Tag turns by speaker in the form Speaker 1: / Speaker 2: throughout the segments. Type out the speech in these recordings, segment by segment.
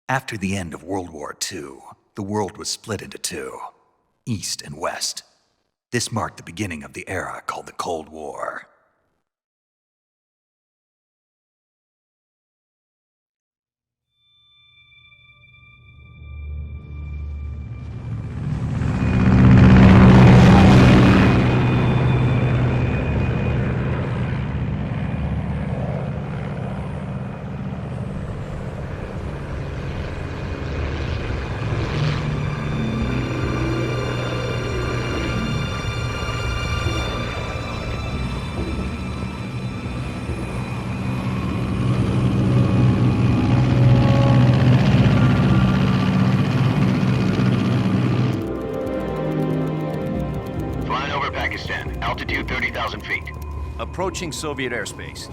Speaker 1: After the end of World War II, the world was split into two, East and West. This marked the beginning of the era called the Cold War.
Speaker 2: Altitude 30,000 feet.
Speaker 3: Approaching Soviet airspace.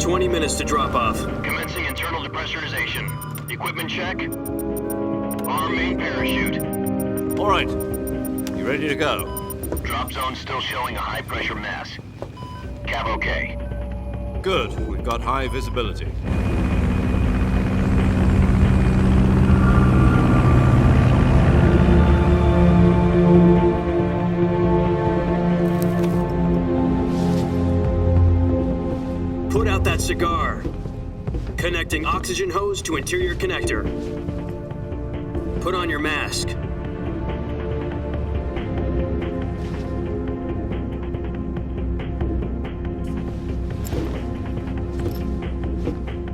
Speaker 4: 20 minutes to drop off.
Speaker 2: Commencing internal depressurization. Equipment check. Arm main parachute.
Speaker 3: All right. You ready to go?
Speaker 2: Drop zone still showing a high pressure mass. Cav okay.
Speaker 3: Good. We've got high visibility.
Speaker 4: Put out that cigar. Connecting oxygen hose to interior connector. Put on your mask.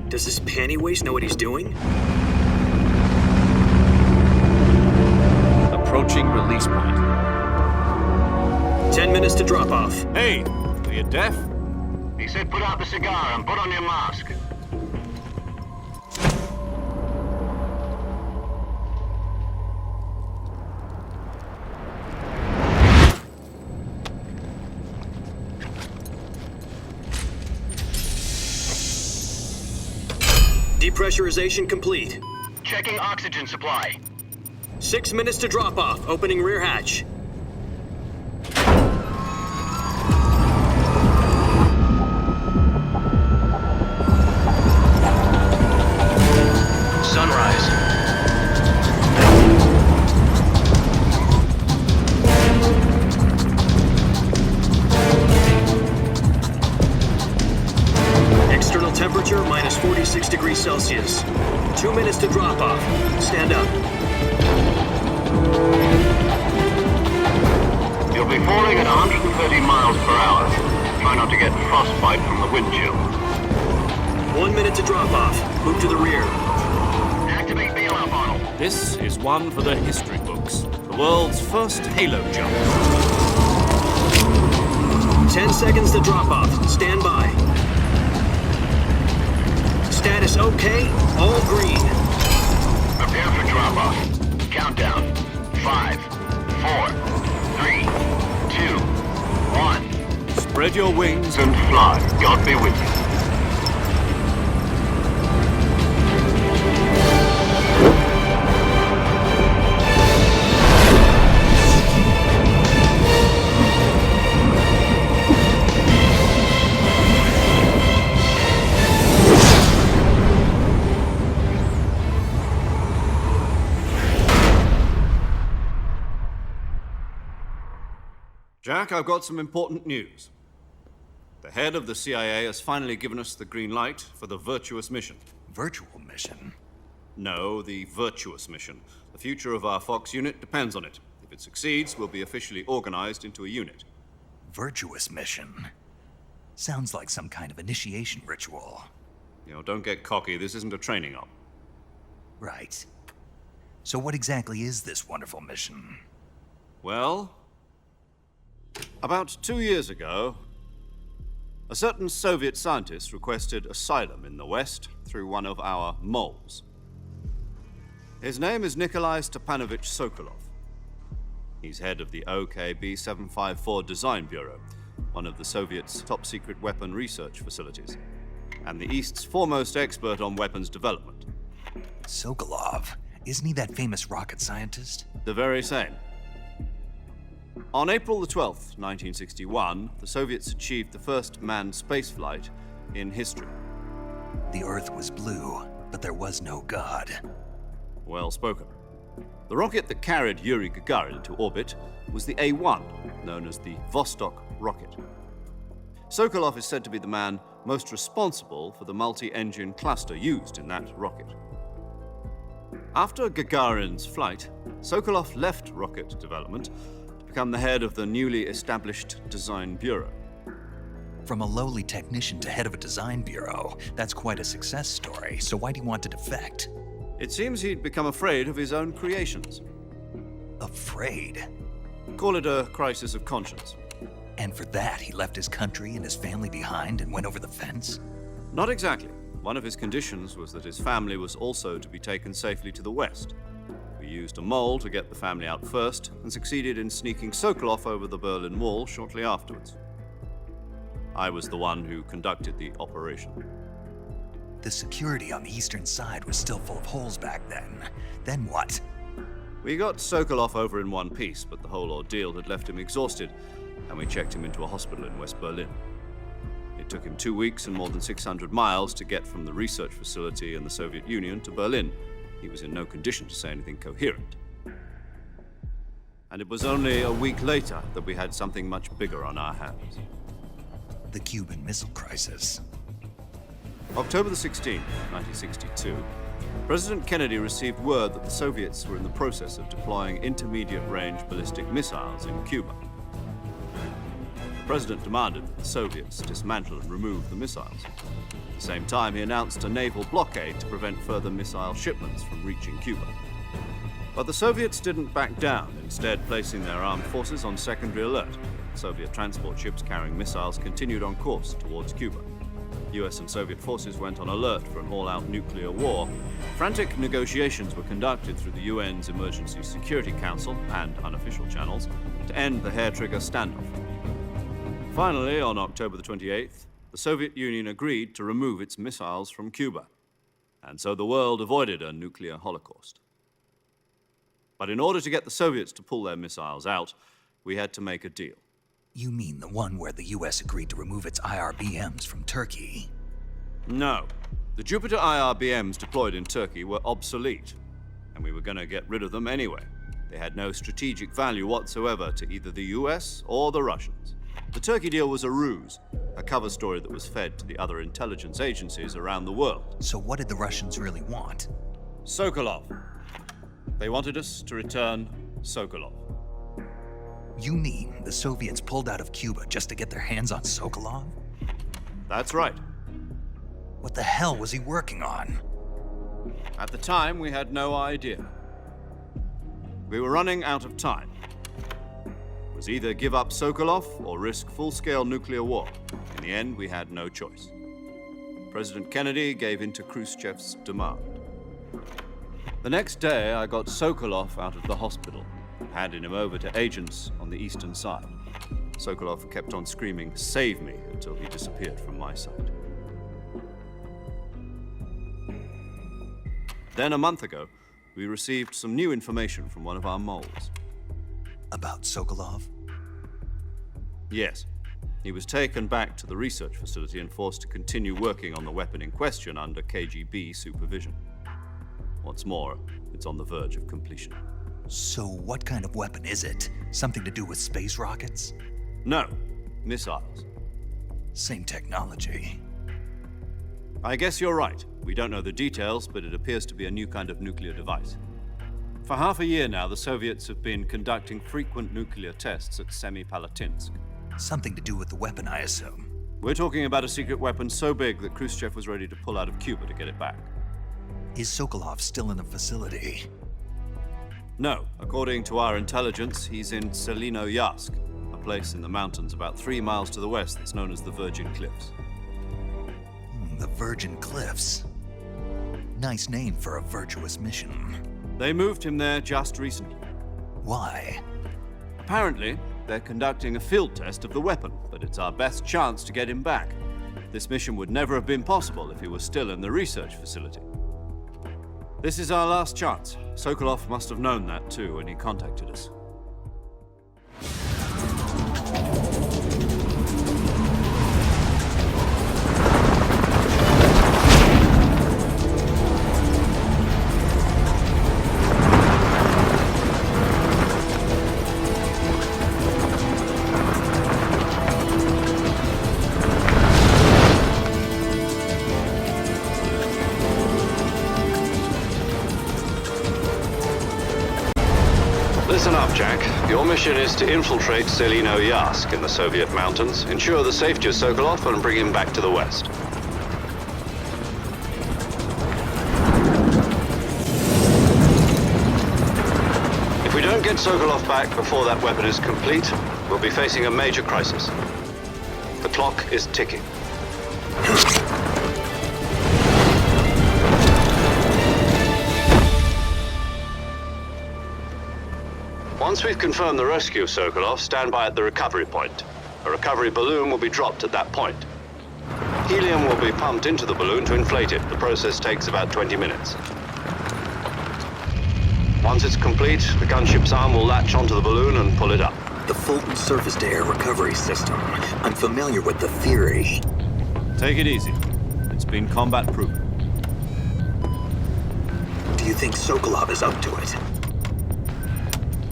Speaker 4: Does this panty waste know what he's doing?
Speaker 3: Approaching release point.
Speaker 4: 10 minutes to drop off.
Speaker 3: Hey, are you deaf?
Speaker 2: He said put out the cigar and put on your mask.
Speaker 4: Depressurization complete.
Speaker 2: Checking oxygen supply.
Speaker 4: 6 minutes to drop off. Opening rear hatch.
Speaker 2: Sunrise.
Speaker 4: External temperature minus 46 degrees Celsius. 2 minutes to drop off. Stand up.
Speaker 2: You'll be falling at 130 miles per hour. Try not to get frostbite from the wind chill.
Speaker 4: 1 minute to drop off. Move to the rear.
Speaker 2: Activate bailout model.
Speaker 3: This is one for the history books. The world's first halo jump.
Speaker 4: 10 seconds to drop off. Stand by. Status okay. All green.
Speaker 2: Prepare for drop-off. Countdown. 5, 4, 3, 2, 1.
Speaker 3: Spread your wings
Speaker 2: And fly. God be with you.
Speaker 3: Jack, I've got some important news. The head of the CIA has finally given us the green light for the Virtuous mission.
Speaker 1: Virtual mission?
Speaker 3: No, the Virtuous mission. The future of our Fox unit depends on it. If it succeeds, we'll be officially organized into a unit.
Speaker 1: Virtuous mission? Sounds like some kind of initiation ritual.
Speaker 3: You know, don't get cocky. This isn't a training op.
Speaker 1: Right. So what exactly is this wonderful mission?
Speaker 3: Well, about 2 years ago, a certain Soviet scientist requested asylum in the West through one of our moles. His name is Nikolai Stepanovich Sokolov. He's head of the OKB 754 Design Bureau, one of the Soviets' top-secret weapon research facilities, and the East's foremost expert on weapons development.
Speaker 1: Sokolov? Isn't he that famous rocket scientist?
Speaker 3: The very same. On April the 12th, 1961, the Soviets achieved the first manned spaceflight in history.
Speaker 1: The Earth was blue, but there was no God.
Speaker 3: Well spoken. The rocket that carried Yuri Gagarin into orbit was the A-1, known as the Vostok rocket. Sokolov is said to be the man most responsible for the multi-engine cluster used in that rocket. After Gagarin's flight, Sokolov left rocket development to become the head of the newly established Design Bureau.
Speaker 1: From a lowly technician to head of a design bureau, that's quite a success story, so why'd he want to defect?
Speaker 3: It seems he'd become afraid of his own creations.
Speaker 1: Afraid?
Speaker 3: Call it a crisis of conscience.
Speaker 1: And for that, he left his country and his family behind and went over the fence?
Speaker 3: Not exactly. One of his conditions was that his family was also to be taken safely to the west. We used a mole to get the family out first and succeeded in sneaking Sokolov over the Berlin Wall shortly afterwards. I was the one who conducted the operation.
Speaker 1: The security on the eastern side was still full of holes back then. Then what?
Speaker 3: We got Sokolov over in one piece, but the whole ordeal had left him exhausted, and we checked him into a hospital in West Berlin. It took him 2 weeks and more than 600 miles to get from the research facility in the Soviet Union to Berlin. He was in no condition to say anything coherent. And it was only a week later that we had something much bigger on our hands.
Speaker 1: The Cuban Missile Crisis.
Speaker 3: October the 16th, 1962, President Kennedy received word that the Soviets were in the process of deploying intermediate-range ballistic missiles in Cuba. The President demanded that the Soviets dismantle and remove the missiles. At the same time, he announced a naval blockade to prevent further missile shipments from reaching Cuba. But the Soviets didn't back down, instead placing their armed forces on secondary alert. Soviet transport ships carrying missiles continued on course towards Cuba. US and Soviet forces went on alert for an all-out nuclear war. Frantic negotiations were conducted through the UN's Emergency Security Council and unofficial channels to end the hair-trigger standoff. Finally, on October the 28th, the Soviet Union agreed to remove its missiles from Cuba, and so the world avoided a nuclear holocaust. But in order to get the Soviets to pull their missiles out, we had to make a deal.
Speaker 1: You mean the one where the US agreed to remove its IRBMs from Turkey?
Speaker 3: No. The Jupiter IRBMs deployed in Turkey were obsolete, and we were going to get rid of them anyway. They had no strategic value whatsoever to either the US or the Russians. The Turkey deal was a ruse, a cover story that was fed to the other intelligence agencies around the world.
Speaker 1: So what did the Russians really want?
Speaker 3: Sokolov. They wanted us to return Sokolov.
Speaker 1: You mean the Soviets pulled out of Cuba just to get their hands on Sokolov?
Speaker 3: That's right.
Speaker 1: What the hell was he working on?
Speaker 3: At the time, we had no idea. We were running out of time. It was either give up Sokolov or risk full-scale nuclear war. In the end, we had no choice. President Kennedy gave in to Khrushchev's demand. The next day, I got Sokolov out of the hospital, handing him over to agents on the eastern side. Sokolov kept on screaming, "Save me," until he disappeared from my sight. Then a month ago, we received some new information from one of our moles.
Speaker 1: About Sokolov?
Speaker 3: Yes. He was taken back to the research facility and forced to continue working on the weapon in question under KGB supervision. What's more, it's on the verge of completion.
Speaker 1: So what kind of weapon is it? Something to do with space rockets?
Speaker 3: No, missiles.
Speaker 1: Same technology.
Speaker 3: I guess you're right. We don't know the details, but it appears to be a new kind of nuclear device. For half a year now, the Soviets have been conducting frequent nuclear tests at Semipalatinsk.
Speaker 1: Something to do with the weapon, I assume.
Speaker 3: We're talking about a secret weapon so big that Khrushchev was ready to pull out of Cuba to get it back.
Speaker 1: Is Sokolov still in the facility?
Speaker 3: No. According to our intelligence, he's in Selinoyarsk, a place in the mountains about 3 miles to the west that's known as the Virgin Cliffs.
Speaker 1: The Virgin Cliffs. Nice name for a virtuous mission.
Speaker 3: They moved him there just recently.
Speaker 1: Why?
Speaker 3: Apparently, they're conducting a field test of the weapon, but it's our best chance to get him back. This mission would never have been possible if he was still in the research facility. This is our last chance. Sokolov must have known that too when he contacted us. mission is to infiltrate Selino-Yask in the Soviet mountains, ensure the safety of Sokolov, and bring him back to the West. If we don't get Sokolov back before that weapon is complete, we'll be facing a major crisis. The clock is ticking. Once we've confirmed the rescue of Sokolov, stand by at the recovery point. A recovery balloon will be dropped at that point. Helium will be pumped into the balloon to inflate it. The process takes about 20 minutes. Once it's complete, the gunship's arm will latch onto the balloon and pull it up.
Speaker 4: The Fulton surface-to-air recovery system. I'm familiar with the theory.
Speaker 3: Take it easy. It's been combat-proven.
Speaker 4: Do you think Sokolov is up to it?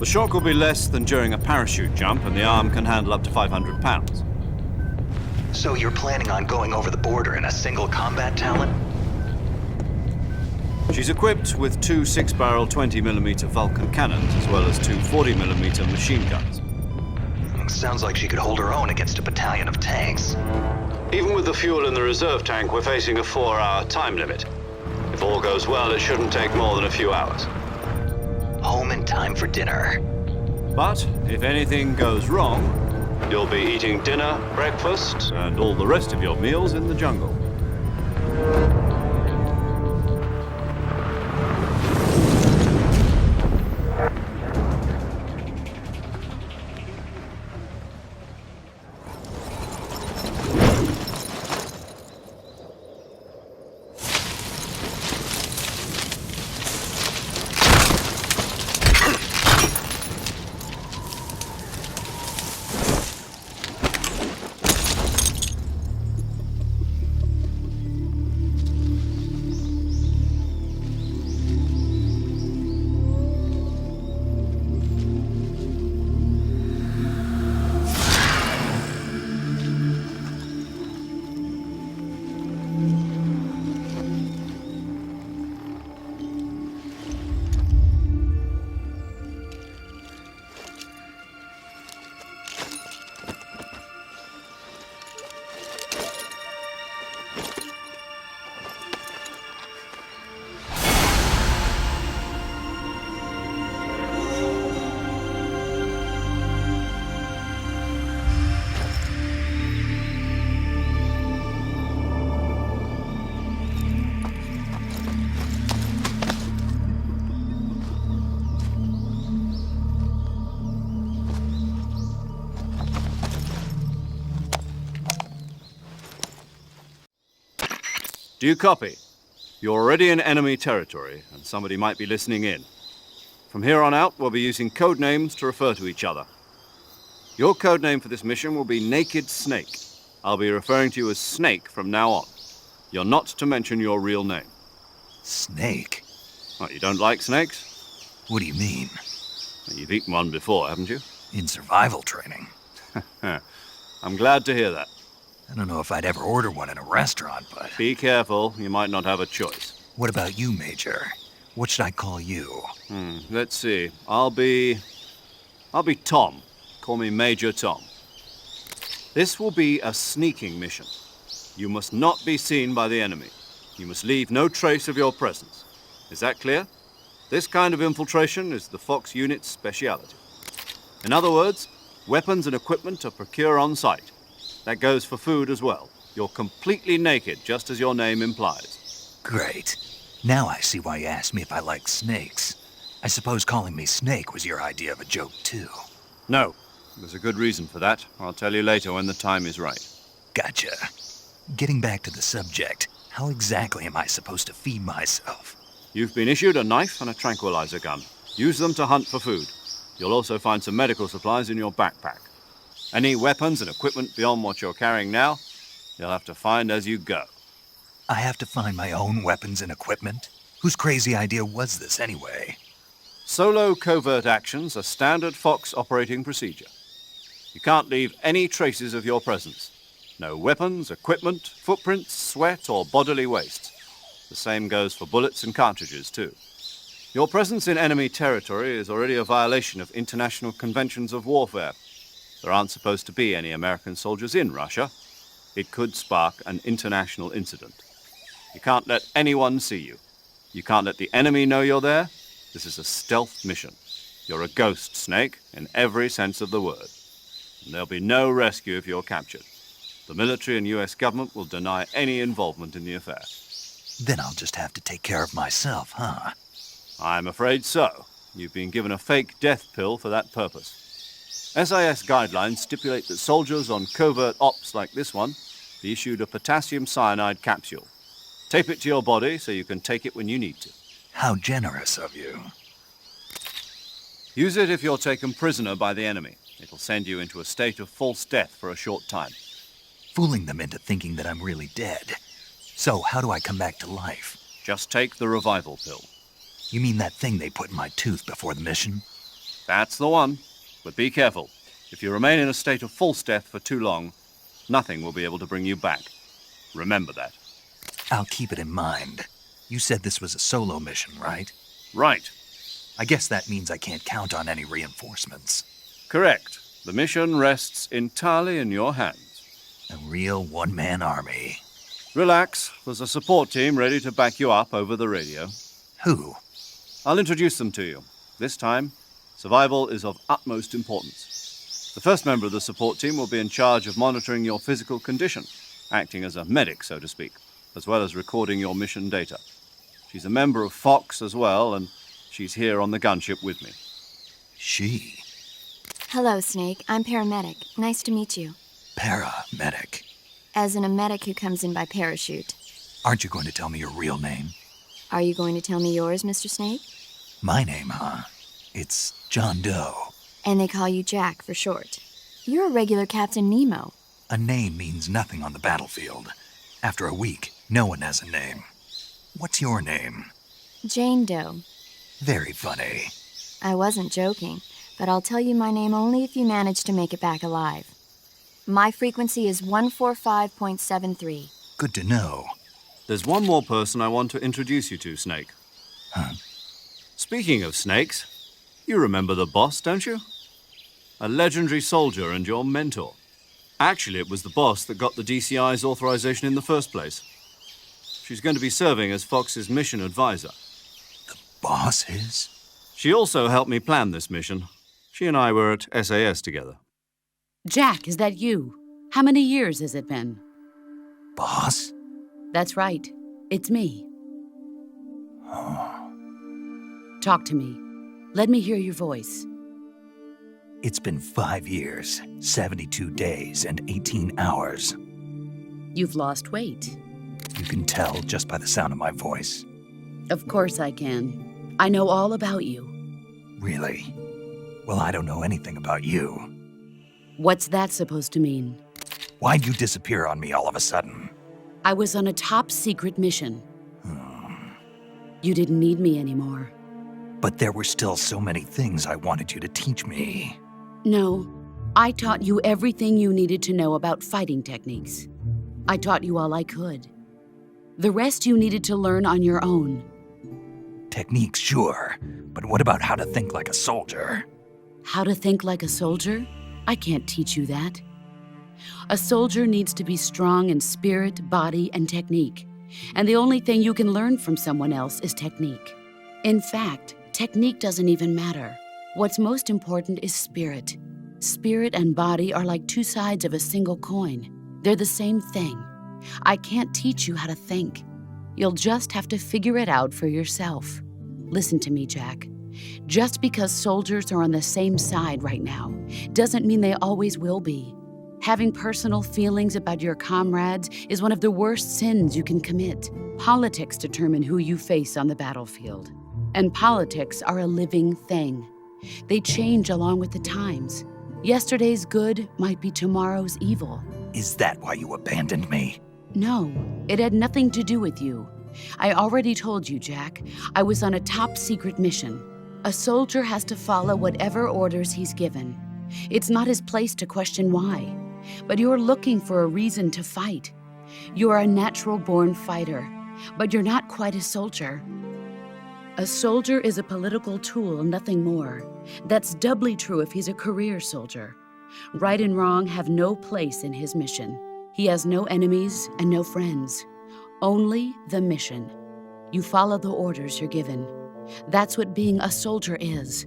Speaker 3: The shock will be less than during a parachute jump, and the arm can handle up to 500 pounds.
Speaker 1: So you're planning on going over the border in a single combat talon?
Speaker 3: She's equipped with two 6-barrel 20mm Vulcan cannons, as well as two 40mm machine guns.
Speaker 1: Sounds like she could hold her own against a battalion of tanks.
Speaker 3: Even with the fuel in the reserve tank, we're facing a 4-hour time limit. If all goes well, it shouldn't take more than a few hours.
Speaker 1: Home in time for dinner.
Speaker 3: But if anything goes wrong, you'll be eating dinner, breakfast, and all the rest of your meals in the jungle. Do you copy? You're already in enemy territory, and somebody might be listening in. From here on out, we'll be using code names to refer to each other. Your code name for this mission will be Naked Snake. I'll be referring to you as Snake from now on. You're not to mention your real name.
Speaker 1: Snake?
Speaker 3: What, you don't like snakes?
Speaker 1: What do you mean?
Speaker 3: You've eaten one before, haven't you?
Speaker 1: In survival training.
Speaker 3: I'm glad to hear that.
Speaker 1: I don't know if I'd ever order one in a restaurant, but...
Speaker 3: Be careful, you might not have a choice.
Speaker 1: What about you, Major? What should I call you?
Speaker 3: Let's see. I'll be Tom. Call me Major Tom. This will be a sneaking mission. You must not be seen by the enemy. You must leave no trace of your presence. Is that clear? This kind of infiltration is the Fox unit's speciality. In other words, weapons and equipment are procured on site. That goes for food as well. You're completely naked, just as your name implies.
Speaker 1: Great. Now I see why you asked me if I like snakes. I suppose calling me Snake was your idea of a joke, too.
Speaker 3: No. There's a good reason for that. I'll tell you later when the time is right.
Speaker 1: Gotcha. Getting back to the subject, how exactly am I supposed to feed myself?
Speaker 3: You've been issued a knife and a tranquilizer gun. Use them to hunt for food. You'll also find some medical supplies in your backpack. Any weapons and equipment beyond what you're carrying now, you'll have to find as you go.
Speaker 1: I have to find my own weapons and equipment? Whose crazy idea was this, anyway?
Speaker 3: Solo covert actions are standard Fox operating procedure. You can't leave any traces of your presence. No weapons, equipment, footprints, sweat, or bodily waste. The same goes for bullets and cartridges, too. Your presence in enemy territory is already a violation of international conventions of warfare. There aren't supposed to be any American soldiers in Russia. It could spark an international incident. You can't let anyone see you. You can't let the enemy know you're there. This is a stealth mission. You're a ghost, Snake, in every sense of the word. And there'll be no rescue if you're captured. The military and US government will deny any involvement in the affair.
Speaker 1: Then I'll just have to take care of myself, huh?
Speaker 3: I'm afraid so. You've been given a fake death pill for that purpose. SIS guidelines stipulate that soldiers on covert ops like this one be issued a potassium cyanide capsule. Tape it to your body so you can take it when you need to.
Speaker 1: How generous of you.
Speaker 3: Use it if you're taken prisoner by the enemy. It'll send you into a state of false death for a short time.
Speaker 1: Fooling them into thinking that I'm really dead. So how do I come back to life?
Speaker 3: Just take the revival pill.
Speaker 1: You mean that thing they put in my tooth before the mission?
Speaker 3: That's the one. But be careful. If you remain in a state of false death for too long, nothing will be able to bring you back. Remember that.
Speaker 1: I'll keep it in mind. You said this was a solo mission, right?
Speaker 3: Right.
Speaker 1: I guess that means I can't count on any reinforcements.
Speaker 3: Correct. The mission rests entirely in your hands.
Speaker 1: A real one-man army.
Speaker 3: Relax. There's a support team ready to back you up over the radio.
Speaker 1: Who?
Speaker 3: I'll introduce them to you. This time, survival is of utmost importance. The first member of the support team will be in charge of monitoring your physical condition, acting as a medic, so to speak, as well as recording your mission data. She's a member of Fox as well, and she's here on the gunship with me.
Speaker 1: She?
Speaker 5: Hello, Snake. I'm paramedic. Nice to meet you.
Speaker 1: Paramedic.
Speaker 5: As in a medic who comes in by parachute.
Speaker 1: Aren't you going to tell me your real name?
Speaker 5: Are you going to tell me yours, Mr. Snake?
Speaker 1: My name, huh? It's John Doe.
Speaker 5: And they call you Jack for short. You're a regular Captain Nemo.
Speaker 1: A name means nothing on the battlefield. After a week, no one has a name. What's your name?
Speaker 5: Jane Doe.
Speaker 1: Very funny.
Speaker 5: I wasn't joking, but I'll tell you my name only if you manage to make it back alive. My frequency is 145.73.
Speaker 1: Good to know.
Speaker 3: There's one more person I want to introduce you to, Snake.
Speaker 1: Huh?
Speaker 3: Speaking of snakes, you remember the boss, don't you? A legendary soldier and your mentor. Actually, it was the boss that got the DCI's authorization in the first place. She's going to be serving as Fox's mission advisor.
Speaker 1: The boss is?
Speaker 3: She also helped me plan this mission. She and I were at SAS together.
Speaker 6: Jack, is that you? How many years has it been?
Speaker 1: Boss?
Speaker 6: That's right. It's me.
Speaker 1: Oh.
Speaker 6: Talk to me. Let me hear your voice.
Speaker 1: It's been 5 years, 72 days, and 18 hours.
Speaker 6: You've lost weight.
Speaker 1: You can tell just by the sound of my voice.
Speaker 6: Of course I can. I know all about you.
Speaker 1: Really? Well, I don't know anything about you.
Speaker 6: What's that supposed to mean?
Speaker 1: Why'd you disappear on me all of a sudden?
Speaker 6: I was on a top-secret mission. You didn't need me anymore.
Speaker 1: But there were still so many things I wanted you to teach me.
Speaker 6: No, I taught you everything you needed to know about fighting techniques. I taught you all I could. The rest you needed to learn on your own.
Speaker 1: Techniques, sure. But what about how to think like a soldier?
Speaker 6: How to think like a soldier? I can't teach you that. A soldier needs to be strong in spirit, body, and technique. And the only thing you can learn from someone else is technique. In fact, technique doesn't even matter. What's most important is spirit. Spirit and body are like two sides of a single coin. They're the same thing. I can't teach you how to think. You'll just have to figure it out for yourself. Listen to me, Jack. Just because soldiers are on the same side right now doesn't mean they always will be. Having personal feelings about your comrades is one of the worst sins you can commit. Politics determine who you face on the battlefield. And politics are a living thing. They change along with the times. Yesterday's good might be tomorrow's evil.
Speaker 1: Is that why you abandoned me?
Speaker 6: No, it had nothing to do with you. I already told you, Jack. I was on a top-secret mission. A soldier has to follow whatever orders he's given. It's not his place to question why. But you're looking for a reason to fight. You're a natural-born fighter, but you're not quite a soldier. A soldier is a political tool, nothing more. That's doubly true if he's a career soldier. Right and wrong have no place in his mission. He has no enemies and no friends. Only the mission. You follow the orders you're given. That's what being a soldier is.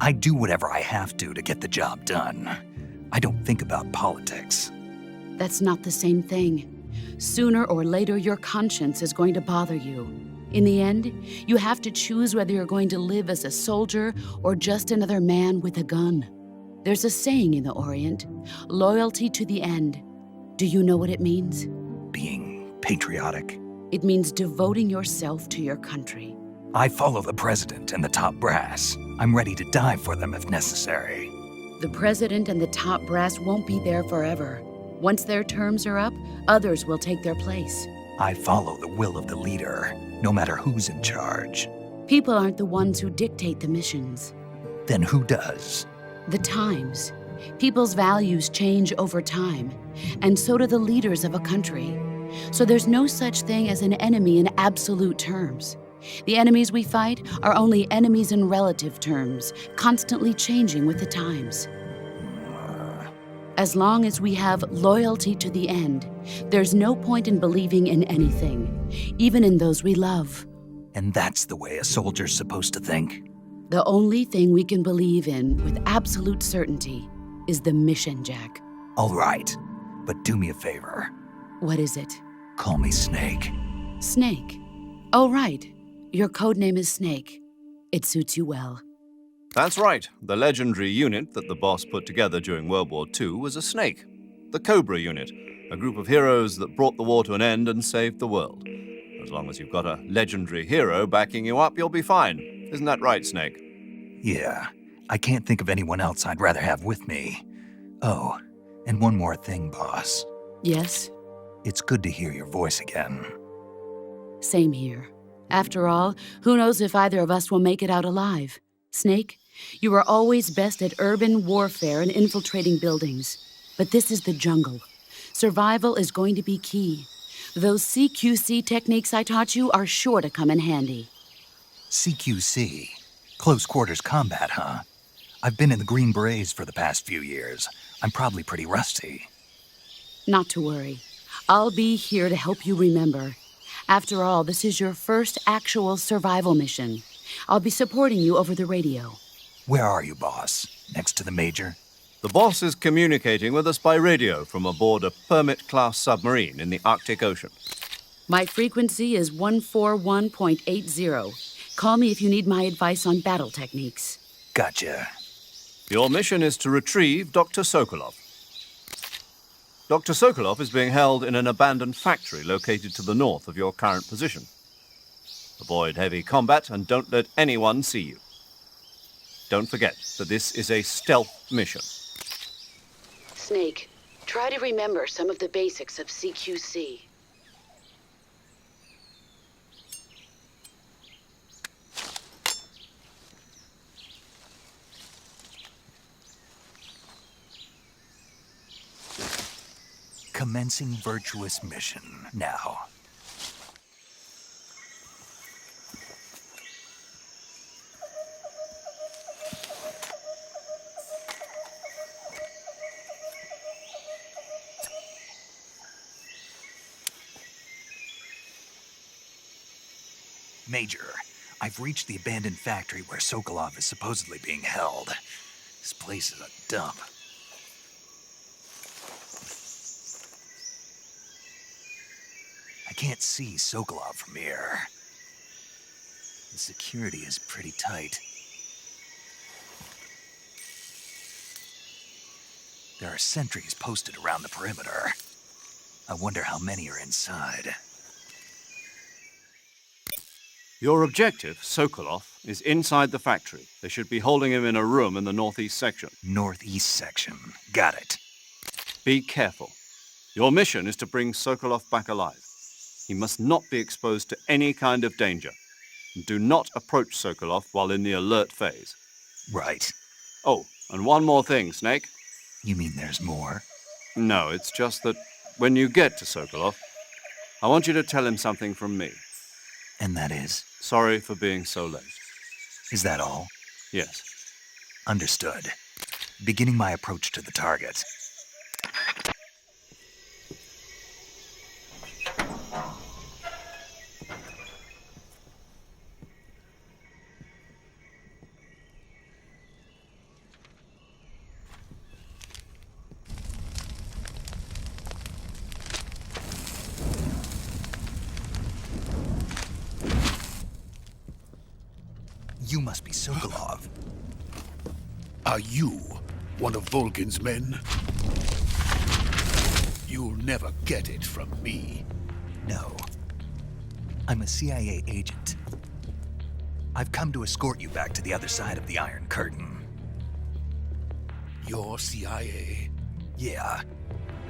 Speaker 1: I do whatever I have to get the job done. I don't think about politics.
Speaker 6: That's not the same thing. Sooner or later, your conscience is going to bother you. In the end, you have to choose whether you're going to live as a soldier or just another man with a gun. There's a saying in the Orient, loyalty to the end. Do you know what it means?
Speaker 1: Being patriotic.
Speaker 6: It means devoting yourself to your country.
Speaker 1: I follow the president and the top brass. I'm ready to die for them if necessary.
Speaker 6: The president and the top brass won't be there forever. Once their terms are up, others will take their place.
Speaker 1: I follow the will of the leader, no matter who's in charge.
Speaker 6: People aren't the ones who dictate the missions.
Speaker 1: Then who does?
Speaker 6: The times. People's values change over time, and so do the leaders of a country. So there's no such thing as an enemy in absolute terms. The enemies we fight are only enemies in relative terms, constantly changing with the times. As long as we have loyalty to the end, there's no point in believing in anything, even in those we love.
Speaker 1: And that's the way a soldier's supposed to think?
Speaker 6: The only thing we can believe in with absolute certainty is the mission, Jack.
Speaker 1: All right, but do me a favor.
Speaker 6: What is it?
Speaker 1: Call me Snake.
Speaker 6: Snake. Oh, right. Your code name is Snake. It suits you well.
Speaker 3: That's right. The legendary unit that the boss put together during World War II was a snake. The Cobra unit, a group of heroes that brought the war to an end and saved the world. As long as you've got a legendary hero backing you up, you'll be fine. Isn't that right, Snake?
Speaker 1: Yeah, I can't think of anyone else I'd rather have with me. Oh, and one more thing, boss.
Speaker 6: Yes?
Speaker 1: It's good to hear your voice again.
Speaker 6: Same here. After all, who knows if either of us will make it out alive? Snake, you are always best at urban warfare and infiltrating buildings. But this is the jungle. Survival is going to be key. Those CQC techniques I taught you are sure to come in handy.
Speaker 1: CQC? Close quarters combat, huh? I've been in the Green Berets for the past few years. I'm probably pretty rusty.
Speaker 6: Not to worry. I'll be here to help you remember. After all, this is your first actual survival mission. I'll be supporting you over the radio.
Speaker 1: Where are you, boss? Next to the Major?
Speaker 3: The boss is communicating with us by radio from aboard a Permit-class submarine in the Arctic Ocean.
Speaker 6: My frequency is 141.80. Call me if you need my advice on battle techniques.
Speaker 1: Gotcha.
Speaker 3: Your mission is to retrieve Dr. Sokolov. Dr. Sokolov is being held in an abandoned factory located to the north of your current position. Avoid heavy combat and don't let anyone see you. Don't forget that this is a stealth mission.
Speaker 6: Snake, try to remember some of the basics of CQC.
Speaker 1: Commencing Virtuous mission now. Major, I've reached the abandoned factory where Sokolov is supposedly being held. This place is a dump. I can't see Sokolov from here. The security is pretty tight. There are sentries posted around the perimeter. I wonder how many are inside.
Speaker 3: Your objective, Sokolov, is inside the factory. They should be holding him in a room in the northeast section.
Speaker 1: Northeast section. Got it.
Speaker 3: Be careful. Your mission is to bring Sokolov back alive. He must not be exposed to any kind of danger. Do not approach Sokolov while in the alert phase.
Speaker 1: Right.
Speaker 3: Oh, and one more thing, Snake.
Speaker 1: You mean there's more?
Speaker 3: No, it's just that when you get to Sokolov, I want you to tell him something from me.
Speaker 1: And that is?
Speaker 3: Sorry for being so late.
Speaker 1: Is that all?
Speaker 3: Yes.
Speaker 1: Understood. Beginning my approach to the target. You must be Sokolov.
Speaker 7: Are you one of Volgin's men? You'll never get it from me.
Speaker 1: No. I'm a CIA agent. I've come to escort you back to the other side of the Iron Curtain.
Speaker 7: You're CIA?
Speaker 1: Yeah.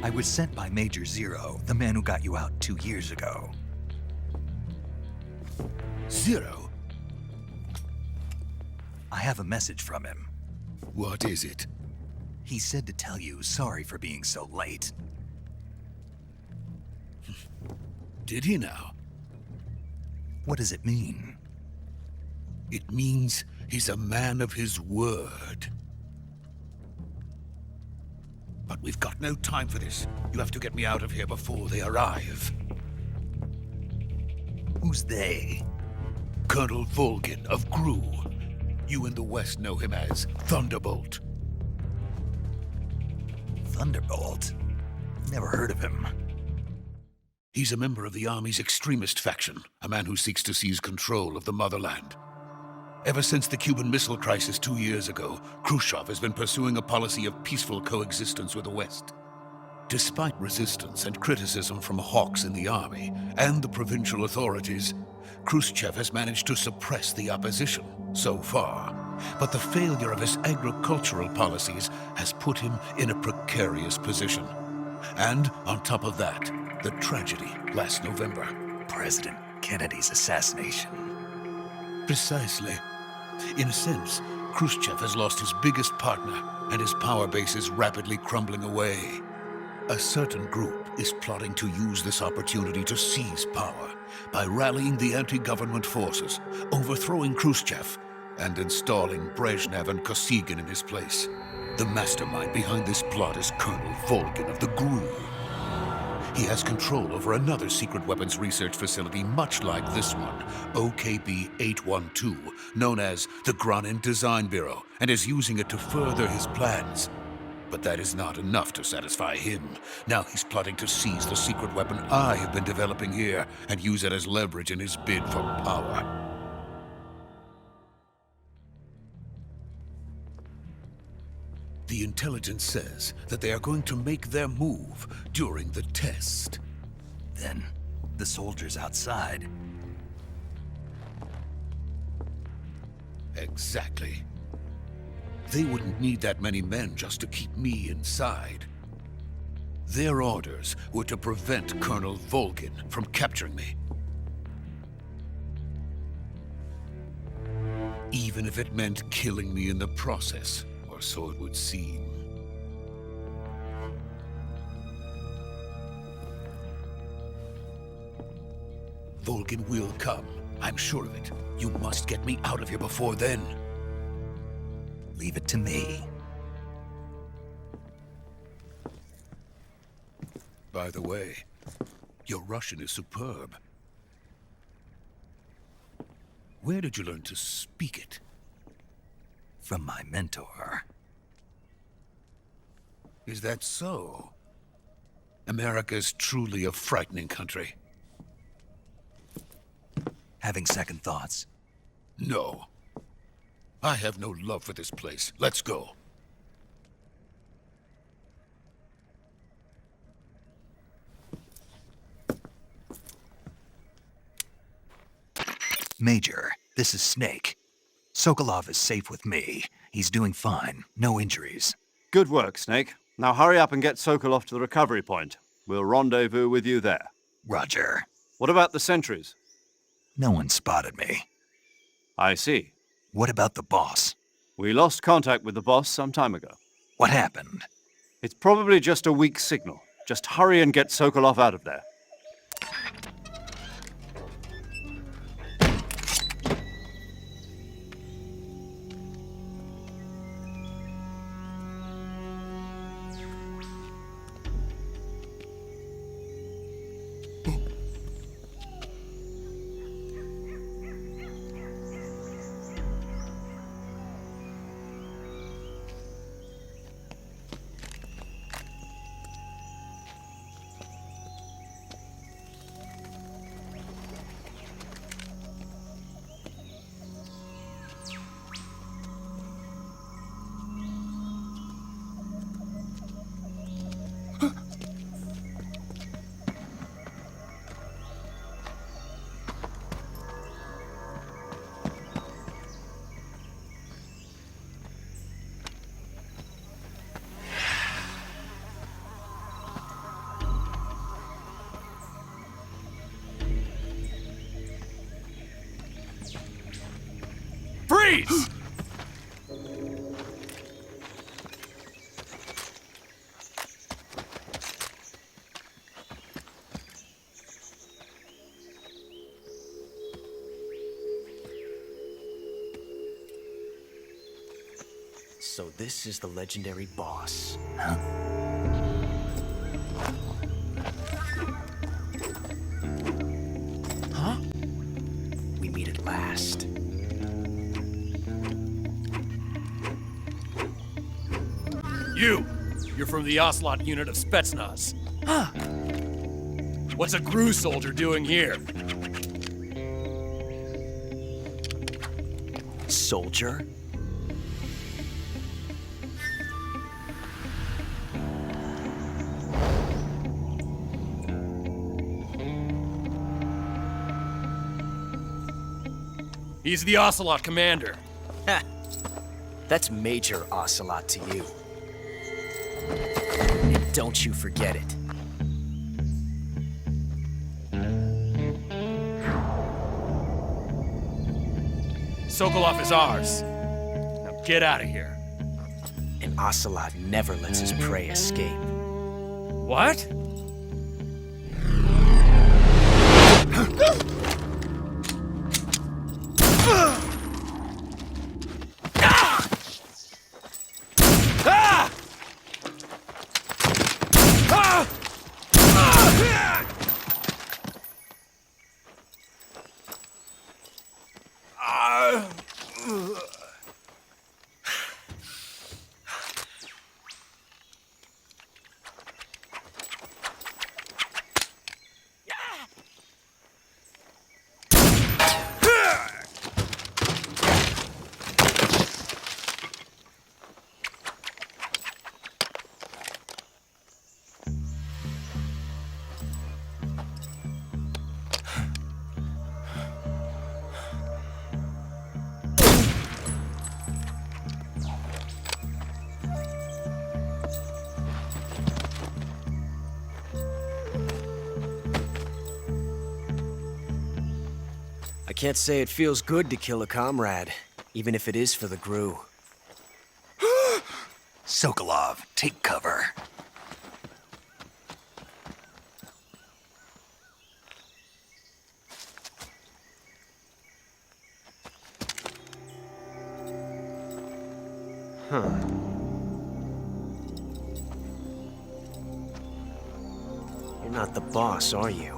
Speaker 1: I was sent by Major Zero, the man who got you out 2 years ago.
Speaker 7: Zero?
Speaker 1: I have a message from him.
Speaker 7: What is it?
Speaker 1: He said to tell you sorry for being so late.
Speaker 7: Did he now?
Speaker 1: What does it mean?
Speaker 7: It means he's a man of his word. But we've got no time for this. You have to get me out of here before they arrive.
Speaker 1: Who's they?
Speaker 7: Colonel Volgin of GRU. You in the West know him as Thunderbolt.
Speaker 1: Thunderbolt? Never heard of him.
Speaker 7: He's a member of the Army's extremist faction, a man who seeks to seize control of the motherland. Ever since the Cuban Missile Crisis 2 years ago, Khrushchev has been pursuing a policy of peaceful coexistence with the West. Despite resistance and criticism from hawks in the army and the provincial authorities, Khrushchev has managed to suppress the opposition so far. But the failure of his agricultural policies has put him in a precarious position. And on top of that, the tragedy last November.
Speaker 1: President Kennedy's assassination.
Speaker 7: Precisely. In a sense, Khrushchev has lost his biggest partner, and his power base is rapidly crumbling away. A certain group is plotting to use this opportunity to seize power by rallying the anti-government forces, overthrowing Khrushchev, and installing Brezhnev and Kosygin in his place. The mastermind behind this plot is Colonel Volgin of the GRU. He has control over another secret weapons research facility much like this one, OKB-812, known as the Granin Design Bureau, and is using it to further his plans. But that is not enough to satisfy him. Now he's plotting to seize the secret weapon I have been developing here and use it as leverage in his bid for power. The intelligence says that they are going to make their move during the test.
Speaker 1: Then, the soldiers outside.
Speaker 7: Exactly. They wouldn't need that many men just to keep me inside. Their orders were to prevent Colonel Volgin from capturing me. Even if it meant killing me in the process. Or so it would seem. Volgin will come. I'm sure of it. You must get me out of here before then.
Speaker 1: Leave it to me.
Speaker 7: By the way, your Russian is superb. Where did you learn to speak it?
Speaker 1: From my mentor.
Speaker 7: Is that so? America's truly a frightening country.
Speaker 1: Having second thoughts?
Speaker 7: No. I have no love for this place. Let's go.
Speaker 1: Major, this is Snake. Sokolov is safe with me. He's doing fine. No injuries.
Speaker 3: Good work, Snake. Now hurry up and get Sokolov to the recovery point. We'll rendezvous with you there.
Speaker 1: Roger.
Speaker 3: What about the sentries?
Speaker 1: No one spotted me.
Speaker 3: I see.
Speaker 1: What about the boss?
Speaker 3: We lost contact with the boss some time ago.
Speaker 1: What happened?
Speaker 3: It's probably just a weak signal. Just hurry and get Sokolov out of there.
Speaker 8: Freeze!
Speaker 9: So this is the legendary boss. Huh? We meet at last.
Speaker 8: You're from the Ocelot unit of Spetsnaz. Huh. What's a GRU soldier doing here?
Speaker 9: Soldier?
Speaker 8: He's the Ocelot commander.
Speaker 9: Ha! That's Major Ocelot to you. And don't you forget it.
Speaker 8: Sokolov is ours. Now get out of here.
Speaker 9: And Ocelot never lets his prey escape.
Speaker 8: What?
Speaker 9: I can't say it feels good to kill a comrade, even if it is for the GRU.
Speaker 1: Sokolov, take cover.
Speaker 9: Huh. You're not the boss, are you?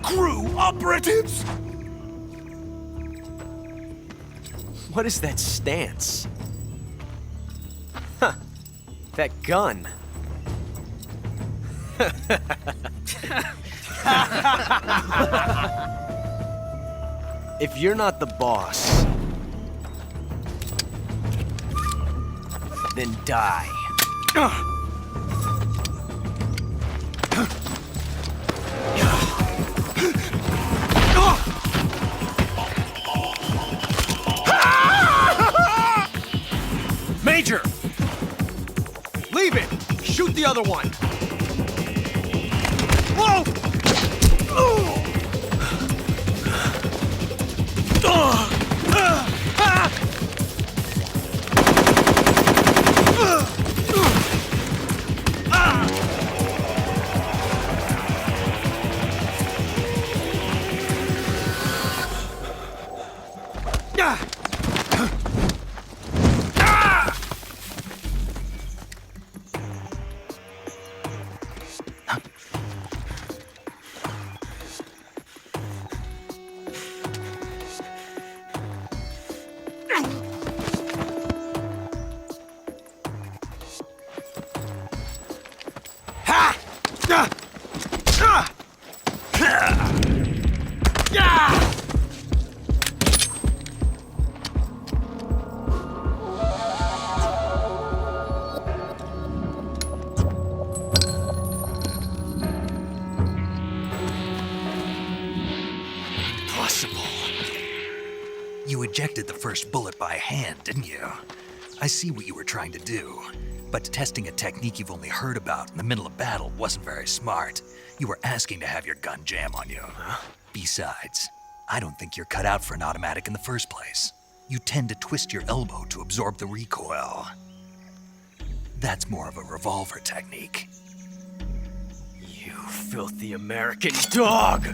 Speaker 1: GRU operatives!
Speaker 9: What is that stance? Huh. That gun. If you're not the boss, then die.
Speaker 4: Major! Leave it! Shoot the other one! Whoa!
Speaker 1: ejected the first bullet by hand, didn't you? I see what you were trying to do, but testing a technique you've only heard about in the middle of battle wasn't very smart. You were asking to have your gun jam on you. Besides, I don't think you're cut out for an automatic in the first place. You tend to twist your elbow to absorb the recoil. That's more of a revolver technique.
Speaker 9: You filthy American dog!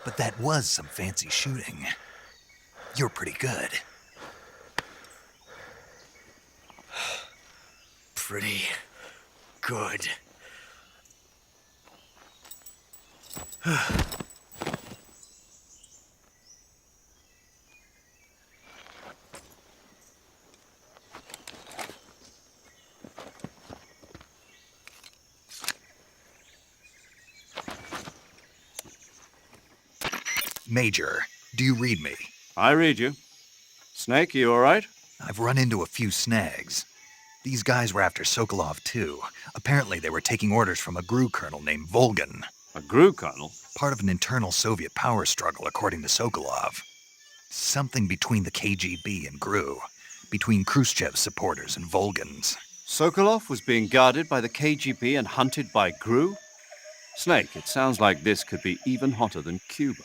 Speaker 1: But that was some fancy shooting. You're pretty good.
Speaker 9: Pretty good.
Speaker 1: Major, do you read me?
Speaker 3: I read you. Snake, you all right?
Speaker 1: I've run into a few snags. These guys were after Sokolov too. Apparently they were taking orders from a GRU colonel named Volgan.
Speaker 3: A GRU colonel?
Speaker 1: Part of an internal Soviet power struggle, according to Sokolov. Something between the KGB and GRU. Between Khrushchev's supporters and Volgan's.
Speaker 3: Sokolov was being guarded by the KGB and hunted by GRU? Snake, it sounds like this could be even hotter than Cuba.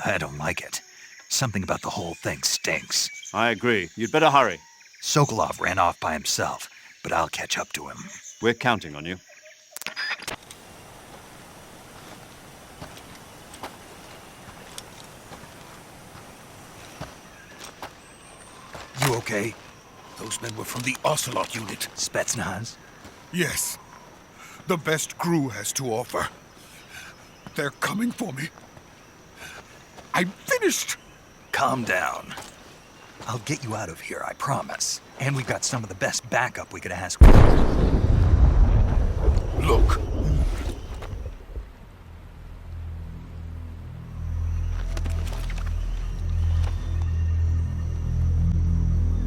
Speaker 1: I don't like it. Something about the whole thing stinks.
Speaker 3: I agree. You'd better hurry.
Speaker 1: Sokolov ran off by himself, but I'll catch up to him.
Speaker 3: We're counting on you.
Speaker 1: You okay?
Speaker 7: Those men were from the Ocelot unit.
Speaker 1: Spetsnaz?
Speaker 7: Yes. The best GRU has to offer. They're coming for me. I'm finished!
Speaker 1: Calm down. I'll get you out of here, I promise. And we've got some of the best backup we could ask for.
Speaker 7: Look.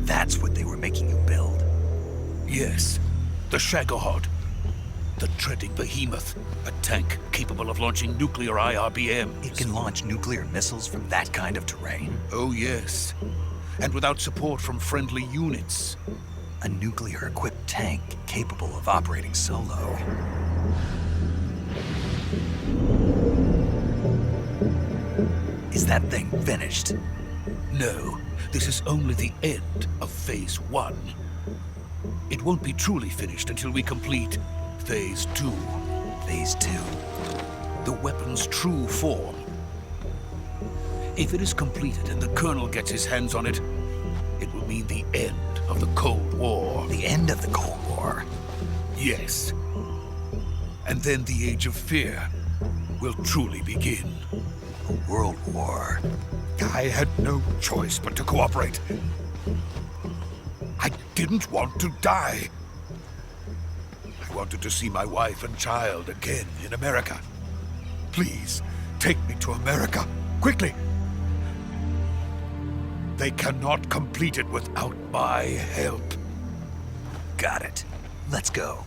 Speaker 1: That's what they were making you build?
Speaker 7: Yes. The Shagohod. The treading behemoth. A tank capable of launching nuclear IRBMs.
Speaker 1: It can launch nuclear missiles from that kind of terrain?
Speaker 7: Oh, yes. And without support from friendly units.
Speaker 1: A nuclear-equipped tank capable of operating solo. Is that thing finished?
Speaker 7: No, this is only the end of Phase 1. It won't be truly finished until we complete Phase 2.
Speaker 1: Phase 2?
Speaker 7: The weapon's true form. If it is completed and the Colonel gets his hands on it, it will mean the end of the Cold War.
Speaker 1: The end of the Cold War?
Speaker 7: Yes. And then the Age of Fear will truly begin.
Speaker 1: A world war.
Speaker 7: I had no choice but to cooperate. I didn't want to die. I wanted to see my wife and child again in America. Please, take me to America, quickly. They cannot complete it without my help.
Speaker 1: Got it. Let's go.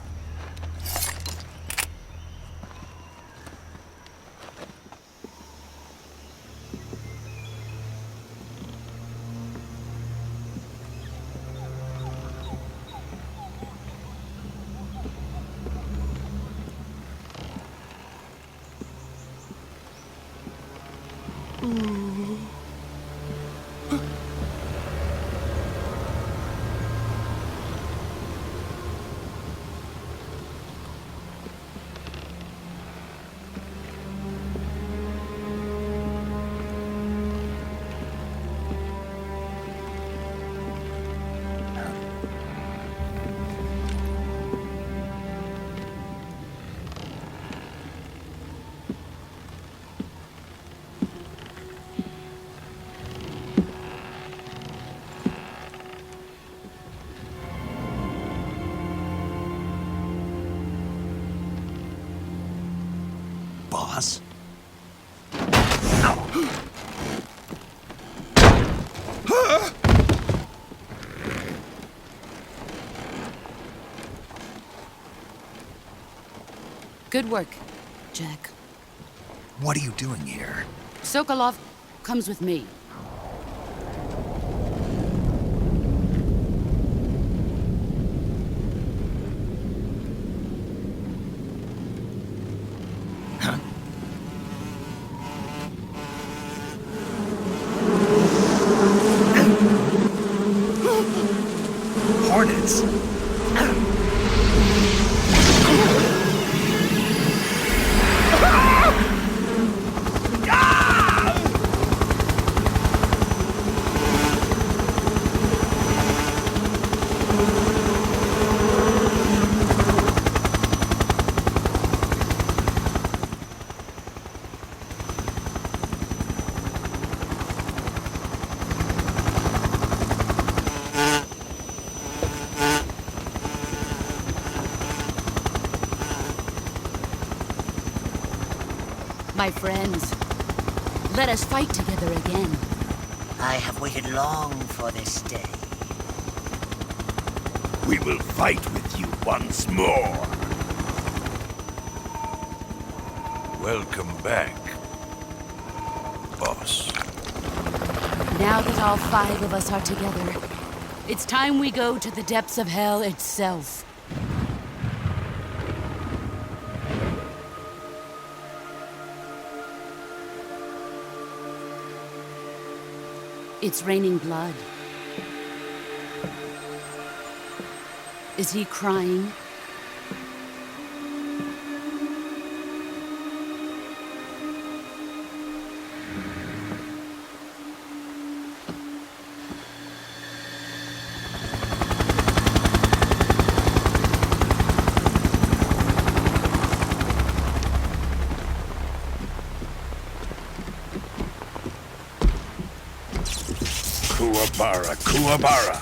Speaker 1: Boss?
Speaker 6: Good work, Jack.
Speaker 1: What are you doing here?
Speaker 6: Sokolov comes with me.
Speaker 1: Hornets!
Speaker 6: My friends, let us fight together again.
Speaker 10: I have waited long for this day.
Speaker 7: We will fight with you once more. Welcome back, boss.
Speaker 6: Now that all 5 of us are together, it's time we go to the depths of hell itself. It's raining blood. Is he crying?
Speaker 7: Kuwabara, Kuwabara.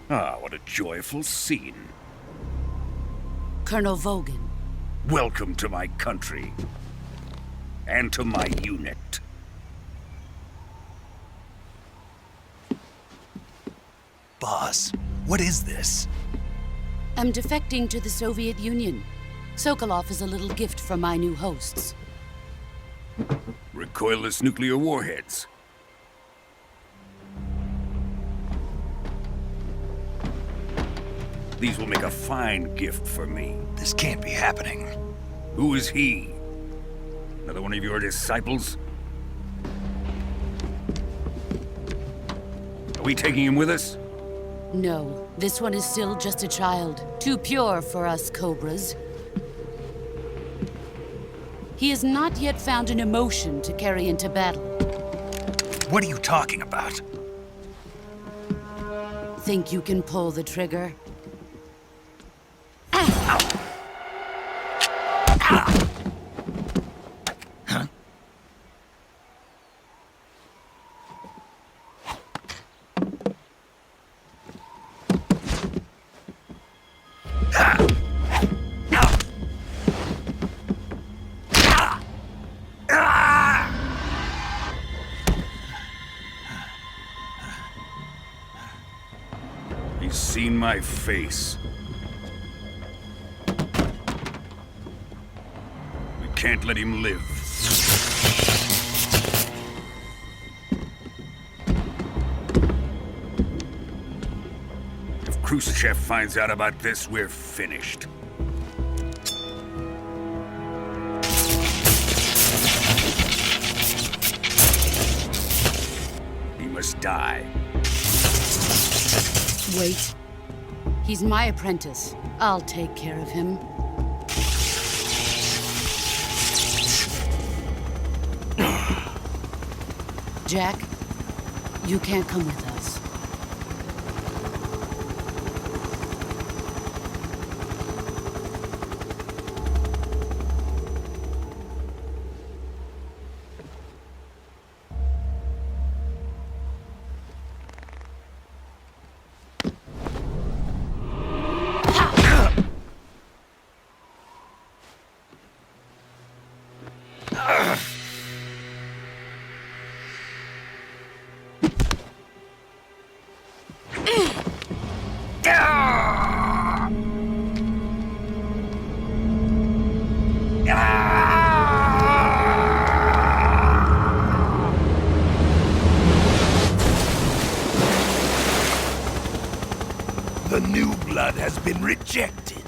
Speaker 7: Ah, what a joyful scene.
Speaker 6: Colonel Vogan.
Speaker 7: Welcome to my country. And to my unit.
Speaker 1: Boss, what is this?
Speaker 6: I'm defecting to the Soviet Union. Sokolov is a little gift from my new hosts.
Speaker 7: Recoilless nuclear warheads. These will make a fine gift for me.
Speaker 1: This can't be happening.
Speaker 7: Who is he? Another one of your disciples? Are we taking him with us?
Speaker 6: No, this one is still just a child. Too pure for us Cobras. He has not yet found an emotion to carry into battle.
Speaker 1: What are you talking about?
Speaker 6: Think you can pull the trigger?
Speaker 7: He's seen my face. We can't let him live. If Khrushchev finds out about this, we're finished. He must die.
Speaker 6: Wait. He's my apprentice. I'll take care of him. Jack, you can't come with us.
Speaker 1: rejected.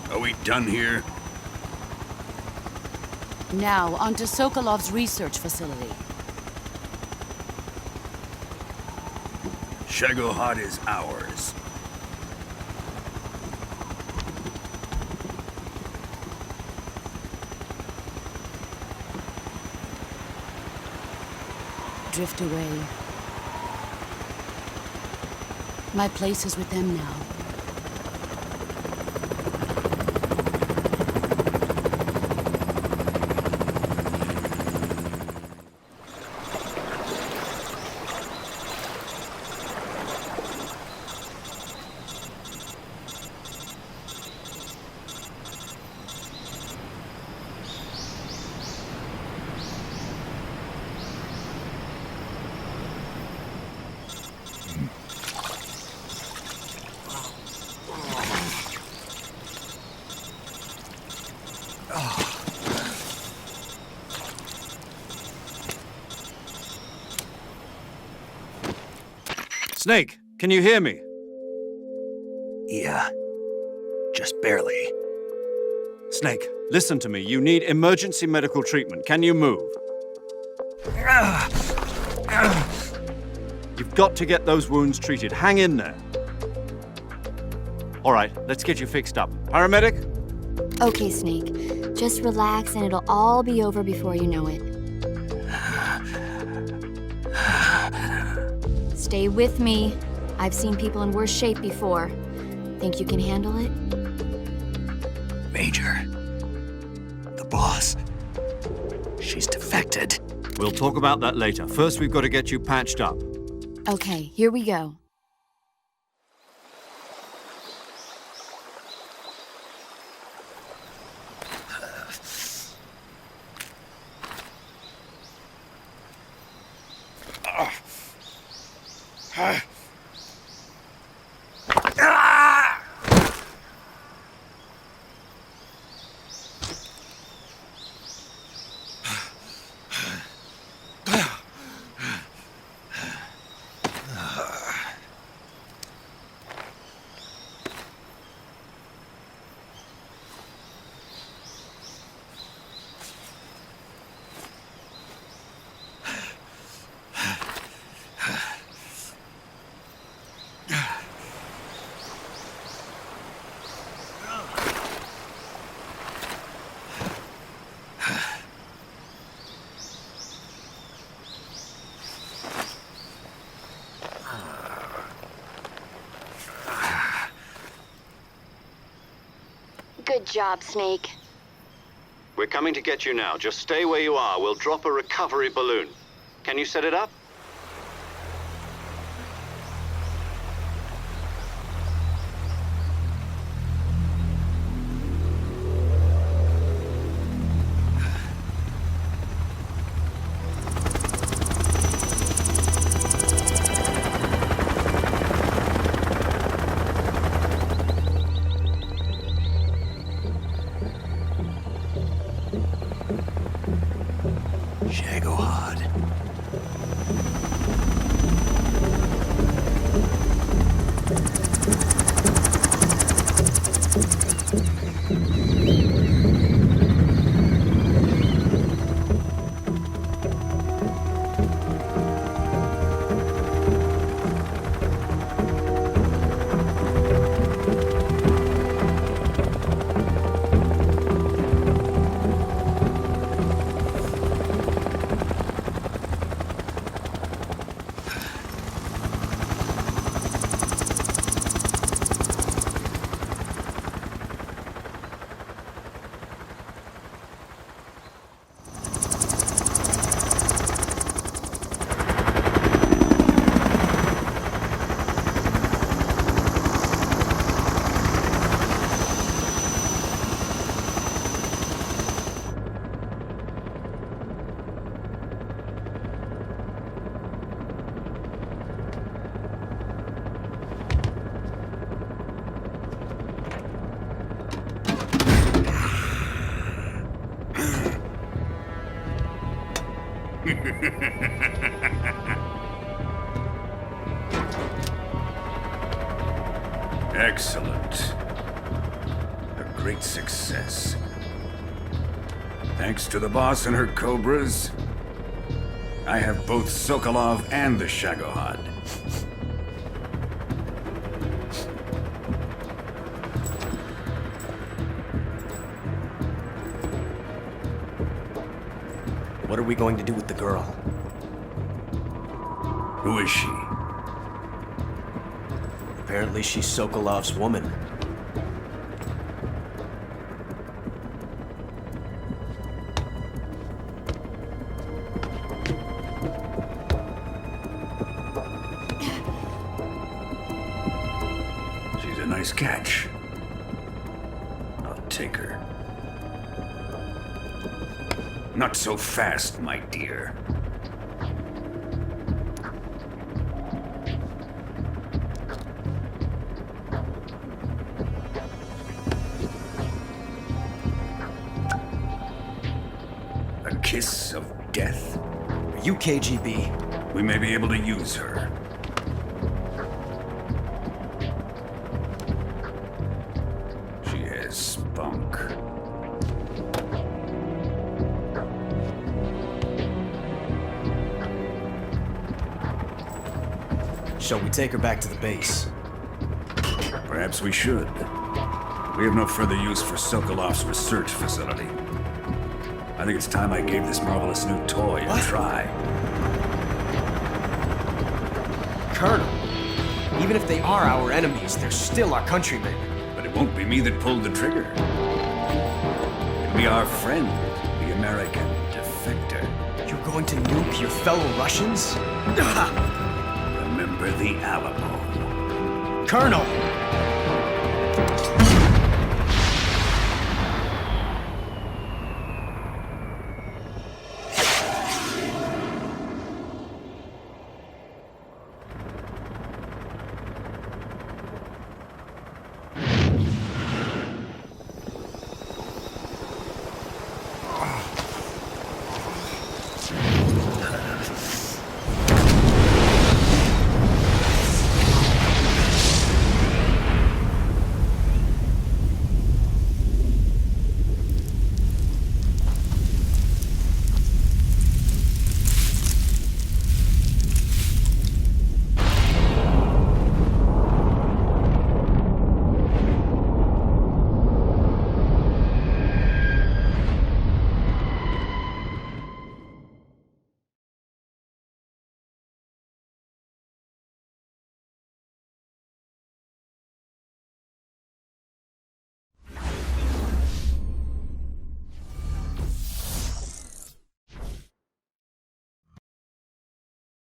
Speaker 7: Are we done here?
Speaker 6: Now, on to Sokolov's research facility.
Speaker 7: Shagohod is ours.
Speaker 6: Drift away. My place is with them now.
Speaker 3: Snake, can you hear me?
Speaker 1: Yeah. Just barely.
Speaker 3: Snake, listen to me. You need emergency medical treatment. Can you move? You've got to get those wounds treated. Hang in there. All right, let's get you fixed up. Paramedic?
Speaker 5: Okay, Snake. Just relax and it'll all be over before you know it. Stay with me. I've seen people in worse shape before. Think you can handle it?
Speaker 1: Major. The boss. She's defected.
Speaker 3: We'll talk about that later. First, we've got to get you patched up.
Speaker 5: Okay, here we go. Good job, Snake.
Speaker 3: We're coming to get you now. Just stay where you are. We'll drop a recovery balloon. Can you set it up?
Speaker 1: Shagohod.
Speaker 11: Excellent. A great success. Thanks to the boss and her cobras, I have both Sokolov and the Shagohod.
Speaker 9: What are we going to do with the girl?
Speaker 11: Who is she?
Speaker 9: Apparently she's Sokolov's woman.
Speaker 11: She's a nice catch. I'll take her. Not so fast, my dear. A kiss of death?
Speaker 9: Are you KGB?
Speaker 11: We may be able to use her. She has spunk.
Speaker 9: Shall we take her back to the base?
Speaker 11: Perhaps we should. We have no further use for Sokolov's research facility. I think it's time I gave this marvelous new toy a try.
Speaker 9: Colonel, even if they are our enemies, they're still our countrymen.
Speaker 11: But it won't be me that pulled the trigger. It'll be our friend, the American defector.
Speaker 9: You're going to nuke your fellow Russians?
Speaker 11: Remember the Alamo.
Speaker 9: Colonel!